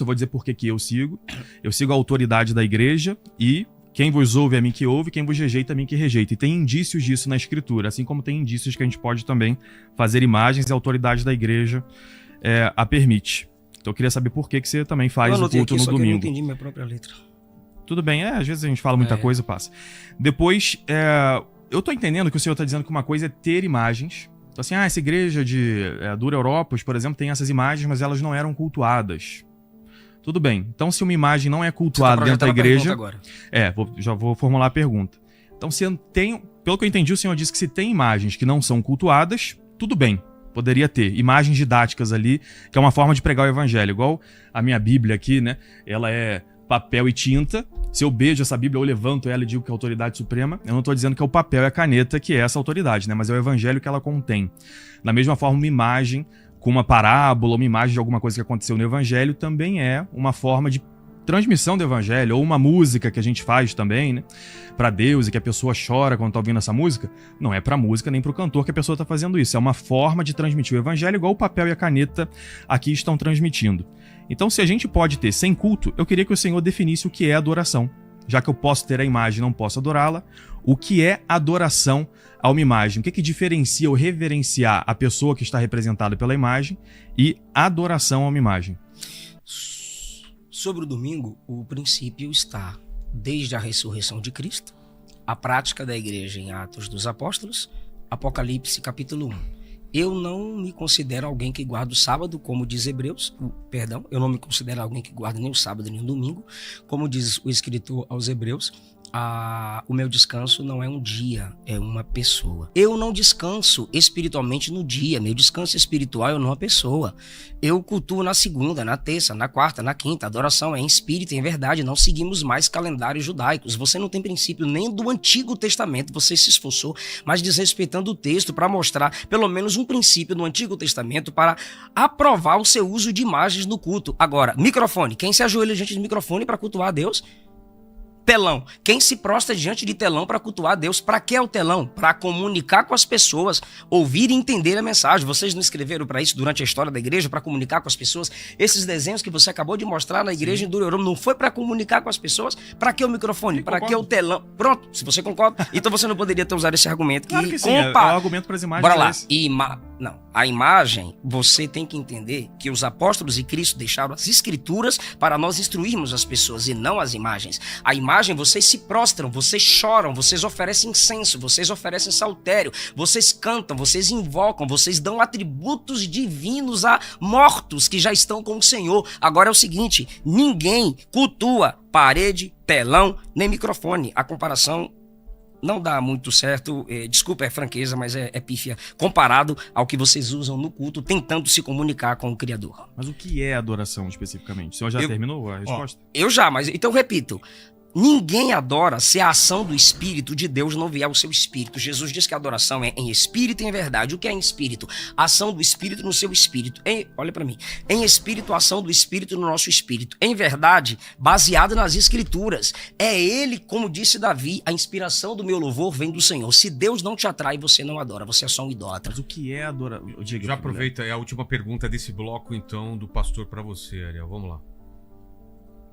Eu vou dizer por que eu sigo. Eu sigo a autoridade da igreja e quem vos ouve é a mim que ouve, quem vos rejeita é a mim que rejeita. E tem indícios disso na escritura, assim como tem indícios que a gente pode também fazer imagens e a autoridade da igreja a permite. Então eu queria saber por que você também faz o culto no domingo. Eu não entendi minha própria letra. Tudo bem, às vezes a gente fala muita coisa, passa. Depois, eu tô entendendo que o senhor tá dizendo que uma coisa é ter imagens. Então assim, essa igreja do Europos, por exemplo, tem essas imagens, mas elas não eram cultuadas. Tudo bem. Então, se uma imagem não é cultuada dentro da igreja... Agora. Já vou formular a pergunta. Então, se tem... Pelo que eu entendi, o senhor disse que se tem imagens que não são cultuadas, tudo bem. Poderia ter imagens didáticas ali, que é uma forma de pregar o evangelho. Igual a minha Bíblia aqui, né? Ela é papel e tinta. Se eu beijo essa Bíblia, eu levanto ela e digo que é a autoridade suprema. Eu não estou dizendo que é o papel e a caneta que é essa autoridade, né? Mas é o evangelho que ela contém. Da mesma forma, uma imagem com uma parábola, uma imagem de alguma coisa que aconteceu no evangelho, também é uma forma de transmissão do evangelho, ou uma música que a gente faz também, né, para Deus, e que a pessoa chora quando tá ouvindo essa música. Não é pra música nem pro cantor que a pessoa tá fazendo isso, é uma forma de transmitir o evangelho, igual o papel e a caneta aqui estão transmitindo. Então, se a gente pode ter sem culto, eu queria que o Senhor definisse o que é adoração. Já que eu posso ter a imagem e não posso adorá-la, o que é adoração a uma imagem? O que diferencia ou reverenciar a pessoa que está representada pela imagem e adoração a uma imagem? Sobre o domingo, o princípio está desde a ressurreição de Cristo, a prática da igreja em Atos dos Apóstolos, Apocalipse capítulo 1. Eu não me considero alguém que guarda o sábado, como diz Hebreus, eu não me considero alguém que guarda nem o sábado nem o domingo, como diz o escritor aos Hebreus. O meu descanso não é um dia, é uma pessoa. Eu não descanso espiritualmente no dia, meu descanso espiritual é numa pessoa. Eu cultuo na segunda, na terça, na quarta, na quinta, a adoração é em espírito e em verdade, não seguimos mais calendários judaicos. Você não tem princípio nem do Antigo Testamento, você se esforçou, mas desrespeitando o texto para mostrar pelo menos um princípio do Antigo Testamento para aprovar o seu uso de imagens no culto. Agora, microfone, quem se ajoelha diante do microfone para cultuar a Deus? Telão. Quem se prostra diante de telão para cultuar a Deus? Para que é o telão? Para comunicar com as pessoas, ouvir e entender a mensagem. Vocês não escreveram para isso durante a história da igreja, para comunicar com as pessoas? Esses desenhos que você acabou de mostrar na igreja em Dureurum não foi para comunicar com as pessoas? Para que o microfone? Para que o telão? Pronto, se você concorda, então você não poderia ter usado esse argumento. Claro que sim, é o argumento para as imagens. Bora lá. Não, a imagem, você tem que entender que os apóstolos e Cristo deixaram as escrituras para nós instruirmos as pessoas e não as imagens. A imagem, vocês se prostram, vocês choram, vocês oferecem incenso, vocês oferecem saltério, vocês cantam, vocês invocam, vocês dão atributos divinos a mortos que já estão com o Senhor. Agora é o seguinte, ninguém cultua parede, telão, nem microfone. A comparação não dá muito certo, desculpa, é franqueza, mas é pífia, comparado ao que vocês usam no culto, tentando se comunicar com o Criador. Mas o que é adoração especificamente? O senhor já terminou a resposta? Eu já, mas então repito. Ninguém adora se a ação do Espírito de Deus não vier ao seu espírito. Jesus diz que a adoração é em espírito e em verdade. O que é em espírito? A ação do Espírito no seu espírito. Olha para mim. Em espírito, a ação do Espírito no nosso espírito. Em verdade, baseado nas Escrituras. É Ele, como disse Davi, a inspiração do meu louvor vem do Senhor. Se Deus não te atrai, você não adora. Você é só um idólatra. Mas o que é adorar? Já aproveita, é a última pergunta desse bloco, então, do pastor para você, Ariel. Vamos lá.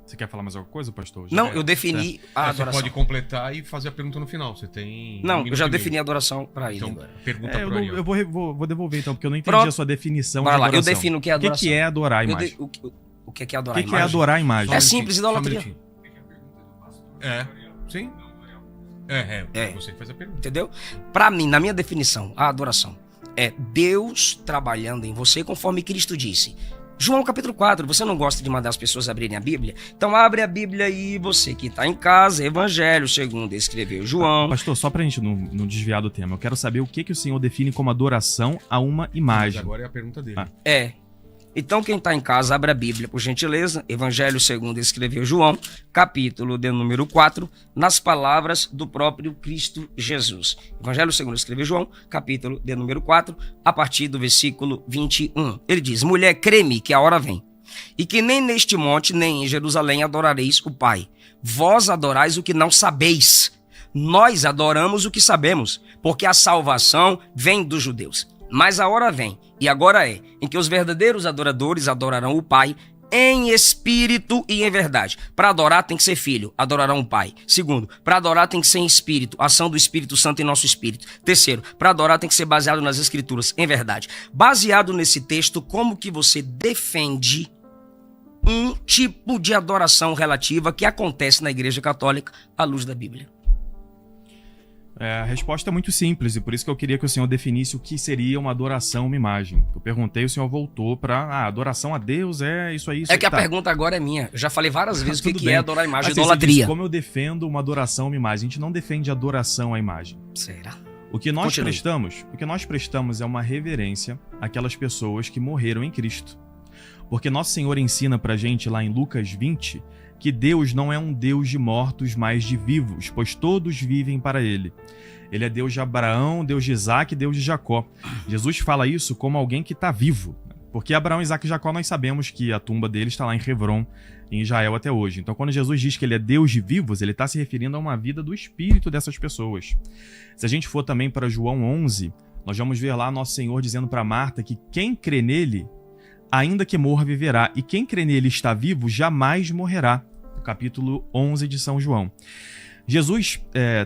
Você quer falar mais alguma coisa, pastor? Não, eu defini a adoração. Você pode completar e fazer a pergunta no final. Você tem. Não, eu já defini a adoração para ele. Então, pergunta para ele. Eu vou devolver então, porque eu não entendi a sua definição de adoração. Eu defino o que é adoração. O que é adorar a imagem? O que é adorar a imagem? O que é adorar a imagem? É simples, idolatria. Sim. Você faz a pergunta. Entendeu? Para mim, na minha definição, a adoração é Deus trabalhando em você conforme Cristo disse. João capítulo 4, você não gosta de mandar as pessoas abrirem a Bíblia? Então abre a Bíblia aí, você que está em casa, Evangelho segundo escreveu João. Pastor, só pra gente não desviar do tema, eu quero saber o que o senhor define como adoração a uma imagem. Mas agora é a pergunta dele. Então quem está em casa, abre a Bíblia, por gentileza, Evangelho segundo escreveu João, capítulo de número 4, nas palavras do próprio Cristo Jesus. Evangelho segundo escreveu João, capítulo de número 4, a partir do versículo 21. Ele diz, mulher, crê-me que a hora vem, e que nem neste monte, nem em Jerusalém adorareis o Pai. Vós adorais o que não sabeis. Nós adoramos o que sabemos, porque a salvação vem dos judeus. Mas a hora vem, e agora é, em que os verdadeiros adoradores adorarão o Pai em espírito e em verdade. Para adorar tem que ser filho, adorará um pai. Segundo, para adorar tem que ser em espírito, ação do Espírito Santo em nosso espírito. Terceiro, para adorar tem que ser baseado nas escrituras, em verdade. Baseado nesse texto, como que você defende um tipo de adoração relativa que acontece na Igreja Católica à luz da Bíblia? A resposta é muito simples, e por isso que eu queria que o senhor definisse o que seria uma adoração, uma imagem. Eu perguntei, o senhor voltou para adoração a Deus é isso aí. Isso é que aí, a pergunta agora é minha. Eu já falei várias vezes o que bem. é adorar a imagem, assim, idolatria. Você disse, como eu defendo uma adoração, uma imagem? A gente não defende adoração à imagem. Será? O que nós prestamos é uma reverência àquelas pessoas que morreram em Cristo. Porque nosso Senhor ensina pra gente lá em Lucas 20 que Deus não é um Deus de mortos, mas de vivos, pois todos vivem para Ele. Ele é Deus de Abraão, Deus de Isaac e Deus de Jacó. Jesus fala isso como alguém que está vivo. Porque Abraão, Isaac e Jacó, nós sabemos que a tumba deles está lá em Hebron, em Israel até hoje. Então, quando Jesus diz que ele é Deus de vivos, ele está se referindo a uma vida do espírito dessas pessoas. Se a gente for também para João 11, nós vamos ver lá nosso Senhor dizendo para Marta que quem crê nele, ainda que morra, viverá. E quem crê nele está vivo, jamais morrerá. Capítulo 11 de São João. Jesus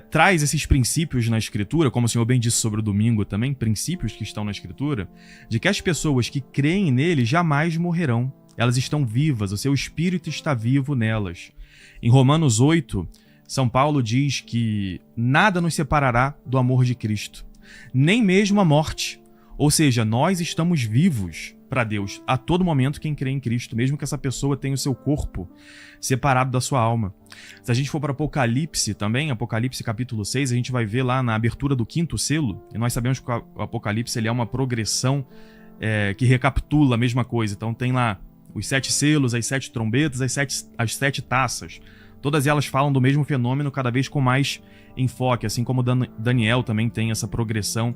traz esses princípios na Escritura, como o Senhor bem disse sobre o domingo também, princípios que estão na Escritura, de que as pessoas que creem nele jamais morrerão. Elas estão vivas, o seu espírito está vivo nelas. Em Romanos 8, São Paulo diz que nada nos separará do amor de Cristo, nem mesmo a morte. Ou seja, nós estamos vivos para Deus a todo momento quem crê em Cristo, mesmo que essa pessoa tenha o seu corpo separado da sua alma. Se a gente for para Apocalipse também, Apocalipse capítulo 6, a gente vai ver lá na abertura do 5º selo, e nós sabemos que o Apocalipse ele é uma progressão que recapitula a mesma coisa. Então tem lá os 7 selos, as 7 trombetas, as 7 taças. Todas elas falam do mesmo fenômeno, cada vez com mais enfoque, assim como Daniel também tem essa progressão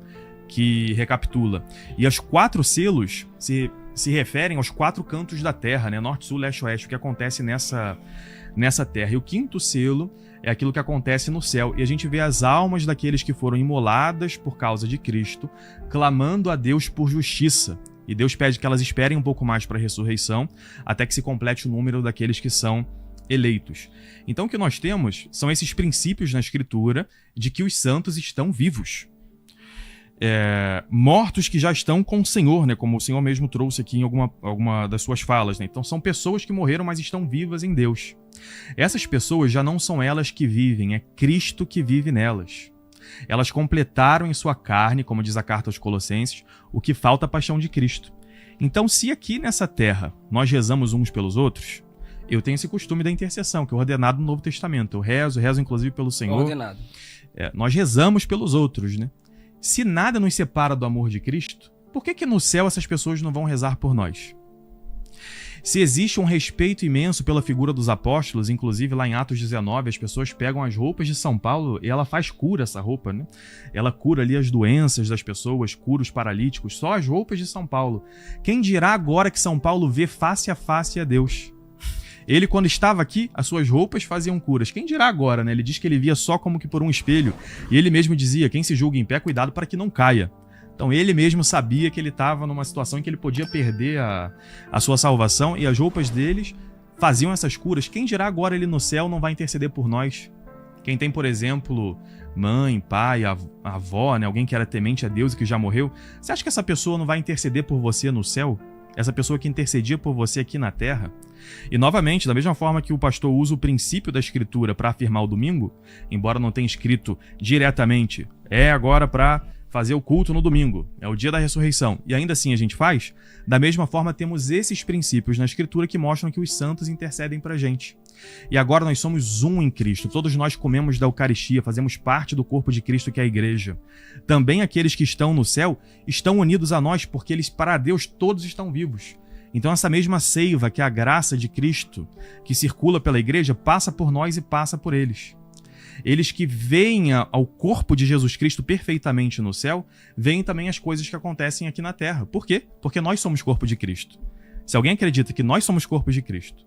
que recapitula. E os 4 selos se referem aos 4 cantos da Terra, né? Norte, Sul, Leste, Oeste, o que acontece nessa Terra. E o 5º selo é aquilo que acontece no céu. E a gente vê as almas daqueles que foram imoladas por causa de Cristo, clamando a Deus por justiça. E Deus pede que elas esperem um pouco mais para a ressurreição, até que se complete o número daqueles que são eleitos. Então o que nós temos são esses princípios na Escritura de que os santos estão vivos. Mortos que já estão com o Senhor, né? Como o Senhor mesmo trouxe aqui em alguma das suas falas, né? Então são pessoas que morreram, mas estão vivas em Deus. Essas pessoas já não são elas que vivem, é Cristo que vive nelas. Elas completaram em sua carne, como diz a carta aos Colossenses, o que falta a paixão de Cristo. Então, se aqui nessa terra nós rezamos uns pelos outros, eu tenho esse costume da intercessão, que é ordenado no Novo Testamento. Eu rezo inclusive pelo Senhor. Ordenado. Nós rezamos pelos outros, né? Se nada nos separa do amor de Cristo, por que no céu essas pessoas não vão rezar por nós? Se existe um respeito imenso pela figura dos apóstolos, inclusive lá em Atos 19, as pessoas pegam as roupas de São Paulo e ela faz cura essa roupa, né? Ela cura ali as doenças das pessoas, cura os paralíticos, só as roupas de São Paulo. Quem dirá agora que São Paulo vê face a face a Deus? Ele, quando estava aqui, as suas roupas faziam curas. Quem dirá agora, né? Ele diz que ele via só como que por um espelho. E ele mesmo dizia, quem se julga em pé, cuidado para que não caia. Então ele mesmo sabia que ele estava numa situação em que ele podia perder a sua salvação, e as roupas deles faziam essas curas. Quem dirá agora ele no céu não vai interceder por nós? Quem tem, por exemplo, mãe, pai, avó, né? Alguém que era temente a Deus e que já morreu, você acha que essa pessoa não vai interceder por você no céu? Essa pessoa que intercedia por você aqui na terra? E novamente, da mesma forma que o pastor usa o princípio da Escritura para afirmar o domingo, embora não tenha escrito diretamente, agora para fazer o culto no domingo, é o dia da ressurreição, e ainda assim a gente faz, da mesma forma temos esses princípios na Escritura que mostram que os santos intercedem pra gente. E agora nós somos um em Cristo, todos nós comemos da Eucaristia, fazemos parte do corpo de Cristo que é a Igreja. Também aqueles que estão no céu estão unidos a nós, porque eles, para Deus, todos estão vivos. Então essa mesma seiva, que é a graça de Cristo, que circula pela Igreja, passa por nós e passa por eles. Eles que veem ao corpo de Jesus Cristo perfeitamente no céu, veem também as coisas que acontecem aqui na terra. Por quê? Porque nós somos corpo de Cristo. Se alguém acredita que nós somos corpo de Cristo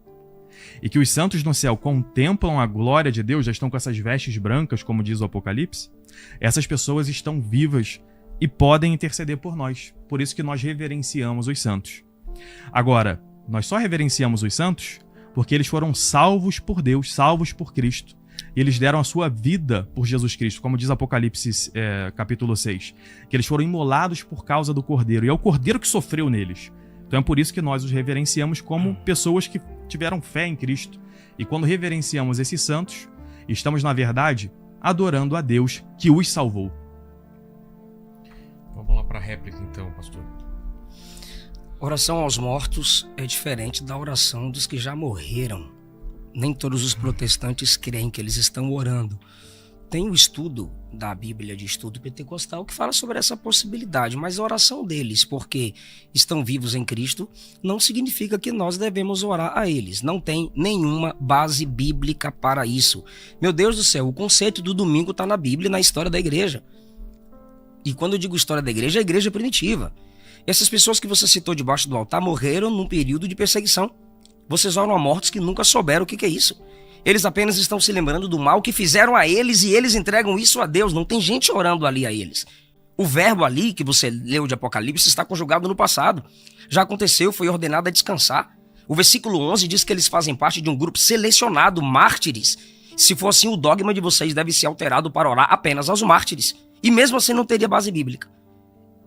e que os santos no céu contemplam a glória de Deus, já estão com essas vestes brancas, como diz o Apocalipse, essas pessoas estão vivas e podem interceder por nós. Por isso que nós reverenciamos os santos. Agora, Nós só reverenciamos os santos porque eles foram salvos por Deus, salvos por Cristo. E eles deram a sua vida por Jesus Cristo, como diz Apocalipse capítulo 6. Que eles foram imolados por causa do Cordeiro. E é o Cordeiro que sofreu neles. Então é por isso que nós os reverenciamos como pessoas que tiveram fé em Cristo. E quando reverenciamos esses santos, estamos, na verdade, adorando a Deus que os salvou. Vamos lá para a réplica, então, pastor. Oração aos mortos é diferente da oração dos que já morreram. Nem todos os protestantes creem que eles estão orando. Tem um estudo da Bíblia de Estudo Pentecostal que fala sobre essa possibilidade, mas a oração deles, porque estão vivos em Cristo, não significa que nós devemos orar a eles. Não tem nenhuma base bíblica para isso. Meu Deus do céu, o conceito do domingo está na Bíblia e na história da igreja. E quando eu digo história da igreja, é a igreja primitiva. Essas pessoas que você citou debaixo do altar morreram num período de perseguição. Vocês oram a mortos que nunca souberam o que é isso. Eles apenas estão se lembrando do mal que fizeram a eles e eles entregam isso a Deus. Não tem gente orando ali a eles. O verbo ali que você leu de Apocalipse está conjugado no passado. Já aconteceu, foi ordenado a descansar. O versículo 11 diz que eles fazem parte de um grupo selecionado, mártires. Se for assim, o dogma de vocês deve ser alterado para orar apenas aos mártires. E mesmo assim não teria base bíblica.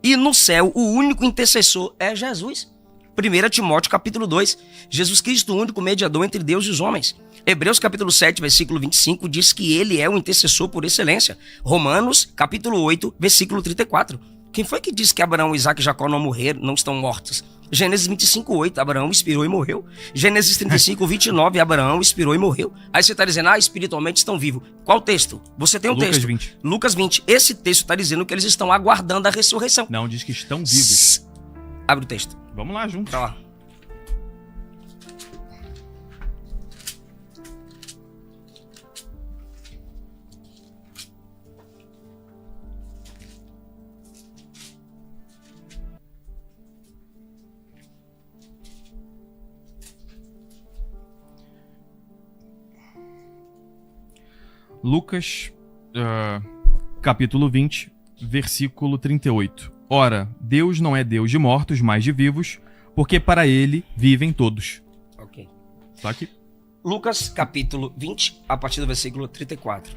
E no céu, o único intercessor é Jesus. 1 Timóteo capítulo 2, Jesus Cristo, o único mediador entre Deus e os homens. Hebreus capítulo 7, versículo 25, diz que ele é o intercessor por excelência. Romanos capítulo 8, versículo 34. Quem foi que disse que Abraão, Isaac e Jacó não morreram, não estão mortos? Gênesis 25, 8, Abraão expirou e morreu. Gênesis 35, 29, Abraão expirou e morreu. Aí você está dizendo, espiritualmente estão vivos. Qual texto? Você tem um Lucas texto. 20. Lucas 20. Esse texto está dizendo que eles estão aguardando a ressurreição. Não, diz que estão vivos. Abre o texto. Vamos lá, juntos. Tá lá. Lucas, capítulo 20, versículo 38. Ora, Deus não é Deus de mortos, mas de vivos, porque para ele vivem todos. Ok. Tá aqui. Lucas, capítulo 20, a partir do versículo 34.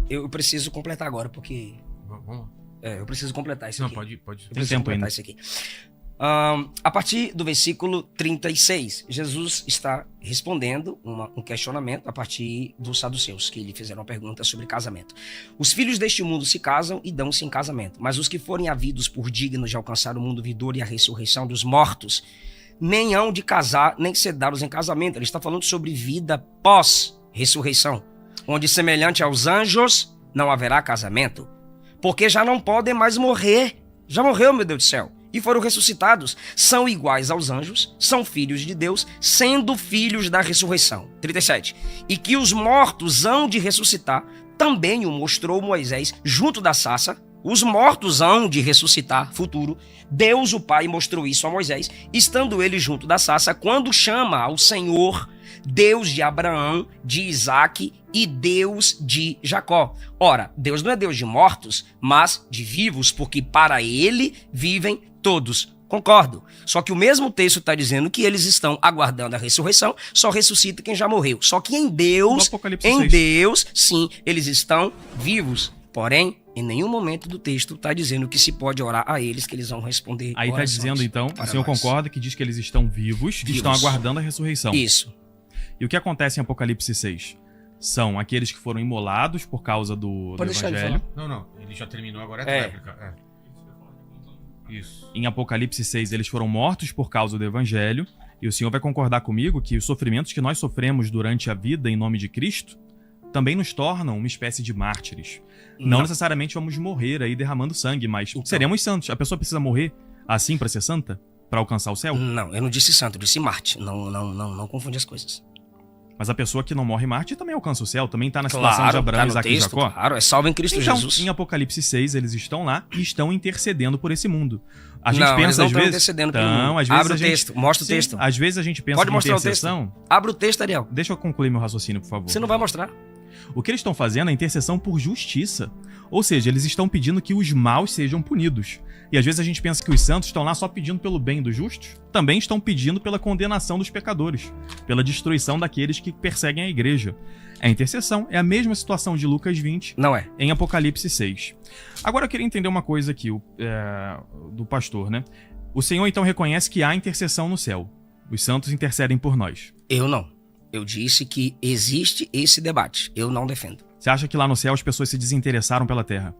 Eu preciso completar agora, porque... Vamos lá. eu preciso completar isso Não, aqui. pode. Eu Tem preciso tempo completar ainda. isso aqui. A partir do versículo 36, Jesus está respondendo um questionamento a partir dos saduceus, que lhe fizeram uma pergunta sobre casamento. Os filhos deste mundo se casam e dão-se em casamento, mas os que forem havidos por dignos de alcançar o mundo vindouro e a ressurreição dos mortos, nem hão de casar, nem ser dados em casamento. Ele está falando sobre vida pós-ressurreição, onde semelhante aos anjos não haverá casamento, porque já não podem mais morrer. Já morreu, meu Deus do céu. E foram ressuscitados, são iguais aos anjos, são filhos de Deus, sendo filhos da ressurreição. 37. E que os mortos hão de ressuscitar, também o mostrou Moisés junto da sarça. Os mortos hão de ressuscitar, futuro. Deus, o Pai, mostrou isso a Moisés, estando ele junto da sarça, quando chama ao Senhor, Deus de Abraão, de Isaque e Deus de Jacó. Ora, Deus não é Deus de mortos, mas de vivos, porque para ele vivem todos. Concordo. Só que o mesmo texto está dizendo que eles estão aguardando a ressurreição, só ressuscita quem já morreu. Só que em Deus, Apocalipse 6. sim, eles estão vivos. Porém, em nenhum momento do texto está dizendo que se pode orar a eles, que eles vão responder. Aí está dizendo, então, o senhor concorda que diz que eles estão vivos e estão aguardando a ressurreição. Isso. E o que acontece em Apocalipse 6? São aqueles que foram imolados por causa do Evangelho. Não. Ele já terminou, agora é a réplica. Isso. Em Apocalipse 6, eles foram mortos por causa do Evangelho. E o senhor vai concordar comigo que os sofrimentos que nós sofremos durante a vida em nome de Cristo também nos tornam uma espécie de mártires. Não necessariamente vamos morrer aí derramando sangue, mas seremos santos. A pessoa precisa morrer assim para ser santa? Para alcançar o céu? Não, eu não disse santo, eu disse Marte. Não confunde as coisas. Mas a pessoa que não morre Marte também alcança o céu, também está na situação de Abraão, Isaac e Jacó. Claro, é salvo em Cristo então, Jesus. Em Apocalipse 6, eles estão lá e estão intercedendo por esse mundo. A gente não, pensa eles não às estão vezes. intercedendo pelo mundo. Às vezes Abre o texto, mostra o texto. Às vezes a gente pensa Pode que mostrar intercessão. o texto. Abre o texto, Ariel. Deixa eu concluir meu raciocínio, por favor. Você não vai mostrar. O que eles estão fazendo é intercessão por justiça. Ou seja, eles estão pedindo que os maus sejam punidos. E às vezes a gente pensa que os santos estão lá só pedindo pelo bem dos justos. Também estão pedindo pela condenação dos pecadores, pela destruição daqueles que perseguem a igreja. A intercessão é a mesma situação de Lucas 20 Não é. em Apocalipse 6. Agora eu queria entender uma coisa aqui do pastor, né? O Senhor então reconhece que há intercessão no céu. Os santos intercedem por nós. Eu não. Eu disse que existe esse debate. Eu não defendo. Você acha que lá no céu as pessoas se desinteressaram pela terra?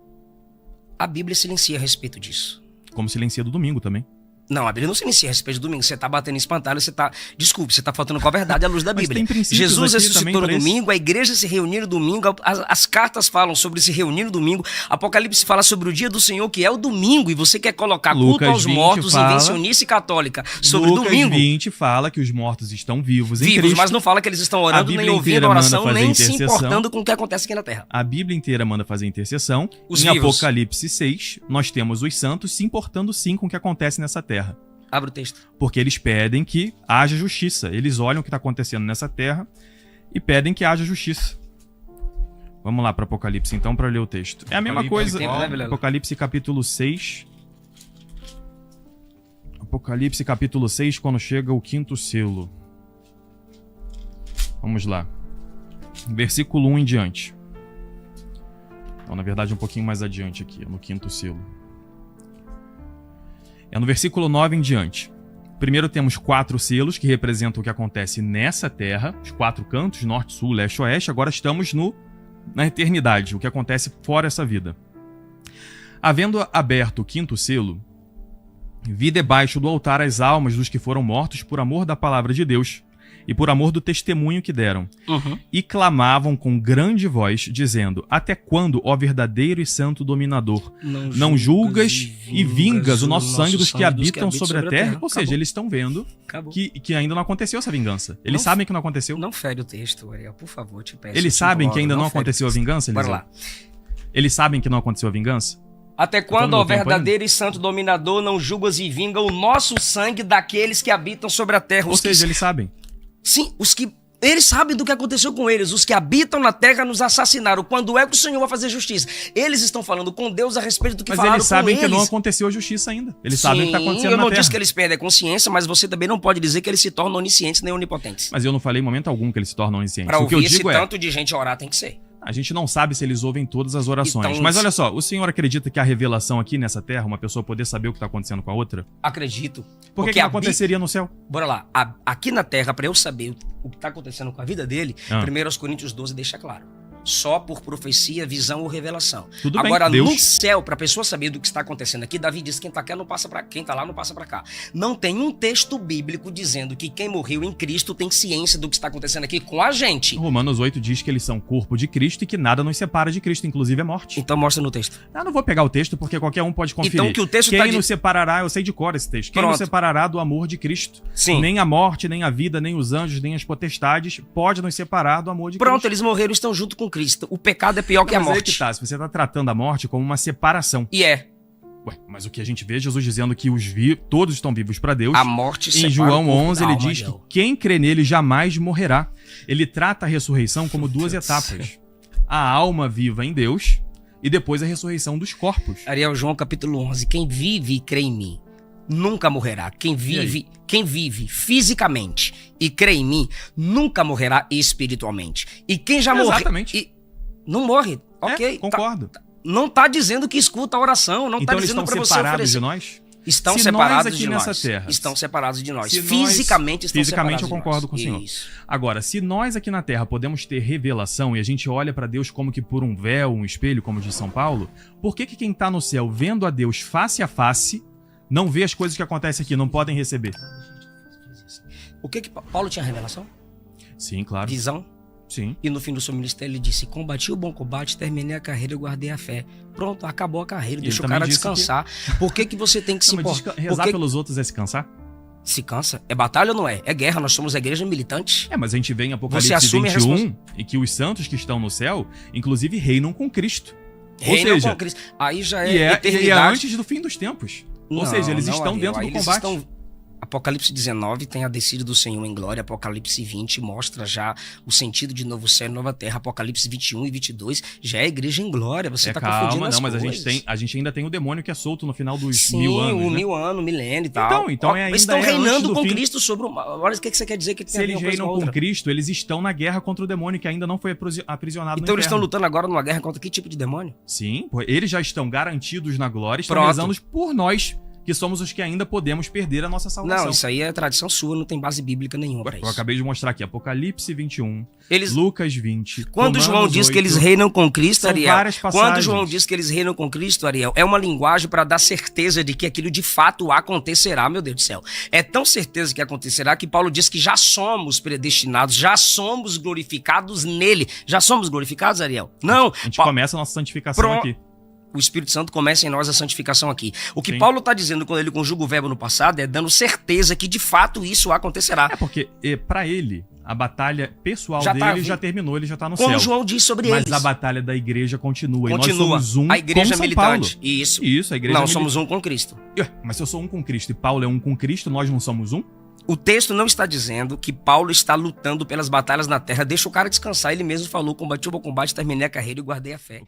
A Bíblia silencia a respeito disso. Como silencia do domingo também. Não, a Bíblia não silencia a respeito do domingo. Você tá batendo em espantalho, você tá... Desculpe, você tá faltando com a verdade à luz da Mas Bíblia. tem princípios Jesus aqui ressuscitou também no pra isso. domingo, a igreja se reuniu no domingo, as cartas falam sobre se reunir no domingo, Apocalipse fala sobre o dia do Senhor, que é o domingo, e você quer colocar culto Lucas aos 20 mortos, fala- invencionice católica sobre Lucas domingo. 20 fala que os mortos estão vivos em Vivos, Cristo. mas não fala que eles estão orando, Bíblia nem ouvindo inteira a manda oração, fazer nem se intercessão. importando com o que acontece aqui na Terra. A Bíblia inteira manda fazer intercessão. Os Em vivos. Apocalipse 6, nós temos os santos se importando sim com o que acontece nessa terra. Abre o texto. Porque eles pedem que haja justiça. Eles olham o que está acontecendo nessa terra e pedem que haja justiça. Vamos lá para Apocalipse então para ler o texto. É a mesma Apocalipse, coisa. tempo, né, Vilela? Apocalipse capítulo 6. Apocalipse capítulo 6, quando chega o quinto selo. Vamos lá. Versículo 1 em diante. Então, na verdade, um pouquinho mais adiante aqui, no quinto selo. É no versículo 9 em diante. Primeiro temos 4 selos que representam o que acontece nessa terra, os 4 cantos, norte, sul, leste, oeste. Agora estamos na eternidade, o que acontece fora essa vida. Havendo aberto o quinto selo, vi debaixo do altar as almas dos que foram mortos por amor da palavra de Deus e por amor do testemunho que deram. E clamavam com grande voz, dizendo: Até quando, ó verdadeiro e santo dominador, não julgas e vingas o nosso sangue dos que habitam sobre a terra? Ou seja, eles estão vendo Acabou. que ainda não aconteceu essa vingança. Eles Não- sabem que não aconteceu. Não fere o texto, Ariel, por favor, te peço. Eles eu sabem te que ainda imploro, não fere o aconteceu a texto. vingança, Bora Eliseu? lá. Eles sabem que não aconteceu a vingança? Até Tô quando, no ó meu tempo verdadeiro e santo dominador, não julgas e vinga o nosso sangue daqueles que habitam sobre a terra? Ou Os que... seja, eles sabem. Sim, os que... Eles sabem do que aconteceu com eles. Os que habitam na terra nos assassinaram. Quando é que o Senhor vai fazer justiça? Eles estão falando com Deus a respeito do que Mas falaram eles sabem com que eles. não aconteceu a justiça ainda. Eles sabem o que está acontecendo eu na não terra. disse que eles perdem a consciência, mas você também não pode dizer que eles se tornam oniscientes nem onipotentes. Mas eu não falei em momento algum que eles se tornam oniscientes. Pra O que eu ouvir esse digo é, tanto de gente orar tem que ser. a gente não sabe se eles ouvem todas as orações. Então, Mas olha só, o senhor acredita que a revelação aqui nessa terra, uma pessoa poder saber o que está acontecendo com a outra? Acredito. Por que, Porque que não a Bí- aconteceria no céu? Bora lá. Aqui na Terra, para eu saber o que está acontecendo com a vida dele, 1 Coríntios 12 deixa claro. Só por profecia, visão ou revelação. Tudo Agora, bem, no Deus... céu, para a pessoa saber do que está acontecendo aqui, Davi diz: quem tá aqui não passa para quem tá lá não passa para cá. Não tem um texto bíblico dizendo que quem morreu em Cristo tem ciência do que está acontecendo aqui com a gente. Romanos 8 diz que eles são corpo de Cristo e que nada nos separa de Cristo, inclusive a morte. Então mostra no texto. Eu não vou pegar o texto porque qualquer um pode conferir. Então que o texto Quem tá nos separará, eu sei de cor esse texto, quem Pronto. nos separará do amor de Cristo? Sim. Nem a morte, nem a vida, nem os anjos, nem as potestades pode nos separar do amor de Pronto, Cristo. eles morreram e estão junto com Cristo. O pecado é pior que a Mas aí morte. que tá, se você tá tratando a morte como uma separação. E é. Ué, mas o que a gente vê é Jesus dizendo que todos estão vivos para Deus. A morte Em separa João o corpo 11 da ele alma, diz que Ariel. quem crê nele jamais morrerá. Ele trata a ressurreição como duas etapas. A alma viva em Deus e depois a ressurreição dos corpos. Ariel, João capítulo 11. Quem vive e crê em mim nunca morrerá. Quem vive fisicamente e crê em mim nunca morrerá espiritualmente. E quem já morreu... Exatamente. Não morre. Ok. É, concordo. Não tá dizendo que escuta a oração. Não Então tá eles dizendo estão para você separados oferecer. de nós? Estão Se separados nós aqui de nessa nós. terra- Estão separados de nós. Se nós- Fisicamente estão Fisicamente separados eu de nós. concordo com o senhor. Isso. Agora, se nós aqui na Terra podemos ter revelação e a gente olha pra Deus como que por um véu, um espelho, como diz São Paulo, por que quem tá no céu vendo a Deus face a face não vê as coisas que acontecem aqui, não podem receber? O que Paulo tinha revelação? Sim, claro. Visão? Sim. E no fim do seu ministério ele disse: combati o bom combate, terminei a carreira, eu guardei a fé. Pronto, acabou a carreira, E deixa ele o cara também disse descansar. Por que você tem que se Não, mas importar? rezar Porque pelos outros é se cansar? se cansa? É batalha ou não é? É guerra, nós somos a igreja militante. É, mas a gente vê em Apocalipse Você assume a 21 e que os santos que estão no céu, inclusive, reinam com Cristo. Ou Reinam seja, com Cristo. Aí já e é é eternidade. antes do fim dos tempos. Ou Não, seja, eles não, estão Ariel, dentro aí do eles combate. estão- Apocalipse 19 tem a descida do Senhor em glória. Apocalipse 20 mostra já o sentido de novo céu e nova terra. Apocalipse 21 e 22 já é a igreja em glória. Você tá confundindo as mas coisas. a gente ainda tem o demônio que é solto no final dos Sim, 1000 anos. o né? 1000 anos, milênio e tal. Então Eles ainda estão reinando antes do com fim. Cristo sobre o mal. Olha o que você quer dizer que tem Se a ver eles uma coisa reinam com a com outra. Cristo, eles estão na guerra contra o demônio que ainda não foi aprisionado Então no eles estão inferno. lutando agora numa guerra contra que tipo de demônio? Sim, pô, eles já estão garantidos na glória, estão Pronto. rezando por nós, que somos os que ainda podemos perder a nossa salvação. Não, isso aí é tradição sua, não tem base bíblica nenhuma pra Eu isso. acabei de mostrar aqui, Apocalipse 21, Eles, Lucas 20, quando Romanos João diz que 8, eles reinam com Cristo, são Ariel, várias quando passagens. João diz que eles reinam com Cristo, Ariel, é uma linguagem para dar certeza de que aquilo de fato acontecerá, meu Deus do céu. É tão certeza que acontecerá que Paulo diz que já somos predestinados, já somos glorificados nele. Já somos glorificados, Ariel? Não. A gente começa a nossa santificação aqui. O Espírito Santo começa em nós a santificação aqui. O que Sim. Paulo está dizendo quando ele conjuga o verbo no passado é dando certeza que de fato isso acontecerá. É porque, pra ele, a batalha pessoal Já tá dele já terminou, ele já tá no Como céu. João diz sobre Mas eles. a batalha da igreja continua. E nós Continua. somos um A igreja com São militante. Paulo. Isso. Isso, a igreja Não, militante. somos um com Cristo. Mas se eu sou um com Cristo e Paulo é um com Cristo, nós não somos um? O texto não está dizendo que Paulo está lutando pelas batalhas na terra. Deixa o cara descansar. Ele mesmo falou: combati o bom combate, terminei a carreira e guardei a fé.